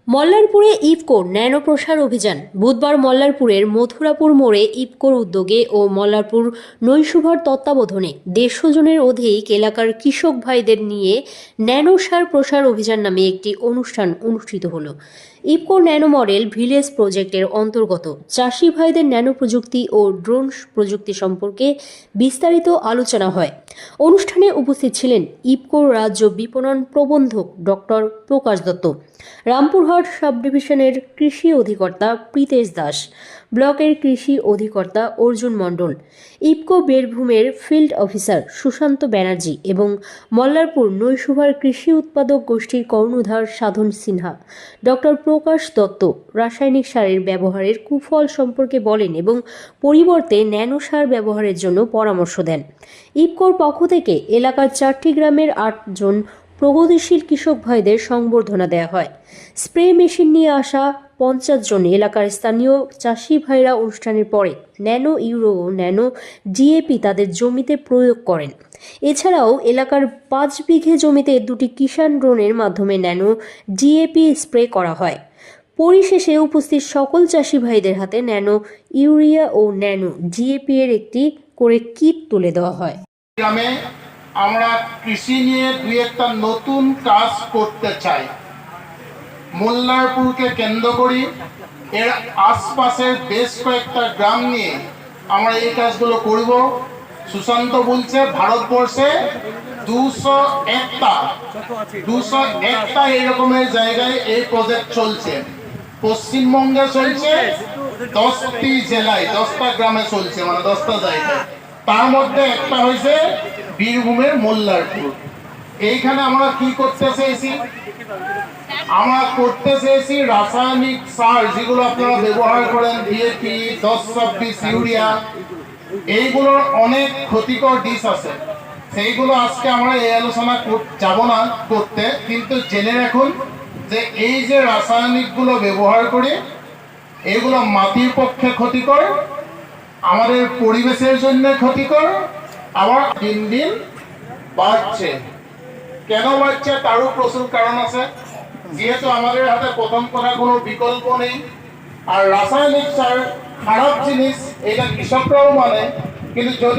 মল্লারপুরে ইফকোর nano প্রসার অভিযান। বুধবার মল্লারপুরের মথুরাপুর মোড়ে ইফকোর উদ্যোগে ও মল্লারপুর নৈশুভার তত্ত্বাবধানে 150 জনের অধিক এলাকার কৃষক ভাইদের নিয়ে ন্যানো সার প্রসার অভিযান নামে একটি অনুষ্ঠান অনুষ্ঠিত হলো। ইফকোর ন্যানো মডেল ভিলেজ প্রজেক্টের অন্তর্গত চাষি ভাইদের ন্যানো প্রযুক্তি ও ড্রোন প্রযুক্তি সম্পর্কে বিস্তারিত আলোচনা হয়। অনুষ্ঠানে উপস্থিত ছিলেন ইফকোর রাজ্য বিপণন প্রবন্ধক ডক্টর প্রকাশ দত্ত, রামপুরহাট সাব ডিভিশনের কৃষি অধিকর্তা প্রীতেশ দাস, ব্লকের কৃষি অধিকর্তা অর্জুন মণ্ডল, ইফকো বীরভূমের ফিল্ড অফিসার সুশান্ত ব্যানার্জি এবং মল্লারপুর নৈশুভার কৃষি উৎপাদক গোষ্ঠীর কর্ণধার সাধন সিনহা। ডক্টর প্রকাশ দত্ত রাসায়নিক সারের ব্যবহারের কুফল সম্পর্কে বলেন এবং পরিবর্তে ন্যানো সার ব্যবহারের জন্য পরামর্শ দেন। ইফকোর পক্ষ থেকে এলাকার 4টি গ্রামের 8 জন প্রগতিশীল কৃষক ভাইদের সংবর্ধনা দেওয়া হয়। স্প্রে মেশিন নিয়ে আসা 50 জন এলাকার স্থানীয় চাষি ভাইরা অনুষ্ঠানের পরে ন্যানো ইউরো ও ন্যানো ডিএপি তাদের জমিতে প্রয়োগ করেন। এছাড়াও এলাকার 5 বিঘে জমিতে 2টি কিষাণ ড্রোনের মাধ্যমে ন্যানো ডিএপি স্প্রে করা হয়। পরিশেষে উপস্থিত সকল চাষি ভাইদের হাতে ন্যানো ইউরিয়া ও ন্যানো ডিএপি এর একটি করে কিট তুলে দেওয়া হয়। গ্রামে আমরা কৃষি নিয়ে দুই একটা নতুন কাজ করতে চাই। মোল্লারপুরকে কেন্দ্র করি এর আশপাশের বেশ কয়েকটা গ্রাম নিয়ে আমরা এই কাজগুলো করব। সুশান্ত বলছে ভারতবর্ষে 201টা এরকমের জায়গায় এই প্রজেক্ট চলছে। পশ্চিমবঙ্গে চলছে 10টি জেলায় 10টা গ্রামে চলছে, মানে 10টা জায়গায়। তার মধ্যে একটা হয়েছে বীরভূমের মোল্লারপুর। এইখানে আমরা কি করতে চেয়েছি? আমরা করতে চেয়েছি রাসায়নিক সার যেগুলো আপনারা ব্যবহার করেন, ডিএপি, 10-26 ইউরিয়া, এইগুলোর অনেক ক্ষতিকর দিক আছে। সেইগুলো আজকে আমরা এই আলোচনা যাব না করতে, কিন্তু জেনে রাখুন যে এই যে রাসায়নিকগুলো ব্যবহার করে এগুলো মাটির পক্ষে ক্ষতিকর, আমাদের পরিবেশের জন্য ক্ষতিকর, আবার দিন দিন বাড়ছে। কেন বাড়ছে তারও প্রচুর কারণ আছে। যেহেতু আমাদের হাতে প্রথম কথা কোনো বিকল্প নেই, আর রাসায়নিক সার খারাপ জিনিস এটা কৃষকরাও মানে, কিন্তু যদি